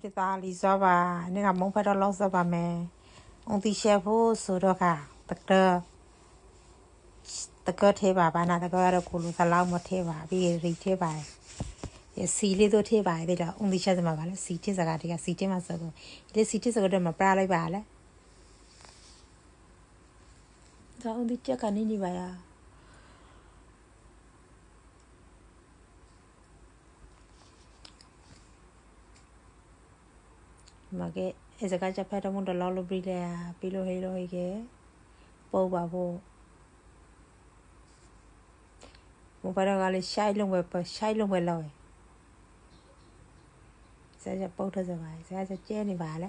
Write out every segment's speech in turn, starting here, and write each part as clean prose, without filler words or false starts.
ဒီသားလီစောပါနေကမုံဖတ်တော့လောက်စောပါမယ်အုံတီရှက်ဖို့ဆိုတော့ကတကထဲပါဘာနာတကရတော့ကိုလိုသလောက်မထဲပါပြီးရီထဲပါရစီလေးတို့ထဲပါတယ်တော့အုံတီရှက်စမှာပါလဲစီတစ်စကားတကစီတစ်မှာဆိုတော့ဒီစီတစ်စကားတော့မပရလိုက်ပါလဲဒါအုံတီချက်ကနေနေပါရမကဲအဲစကားချက်ဖတ်တော့မတော့လောက်လို့ပြီးလဲပြီးလို့ဟေးလို့ဟေးကဲပို့ပါဖို့မပရကလေးရှိုင်းလုံးပဲရှိုင်းလုံးပဲလောက်ဆရာပုတ်ထစပါဆရာကျဲနေပါလေ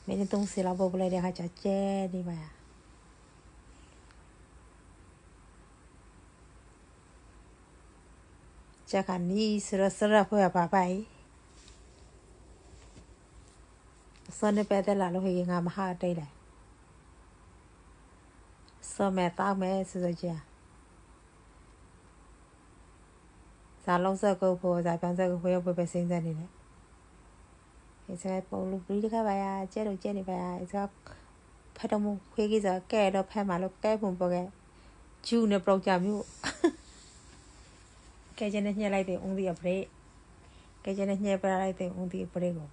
မင်းတုံးစီလောက်ပုတ်ပလိုက်တဲ့ခါကျကျဲနေပါချက်ခါနီးစရဖွယ်ပါပါစောနေပဲတဲ့လာလို့ဟေးငါမဟာတိတ်တယ်စောမဲတောက်မဲဆိုကြဇာလုံးစကုတ်ဖို့ဇာပန်းစကုတ်ဖို့ပဲစဉ်းစားနေတယ်အဲစပေါ်လူပြီးတခါပါရကျဲတော့ကျဲနေပါရအဲစဖတ်တော့မခွေးကြီးစကဲတော့ဖက်မှာလို့ကဲပုံပေါ်ကဂျူးနဲ့ပရောကြမျိုးကဲကျနေညှက်လိုက်တဲ့အုံးဒီအပရိကဲကျနေညှက်ပလိုက်တဲ့အုံးဒီအပရိကို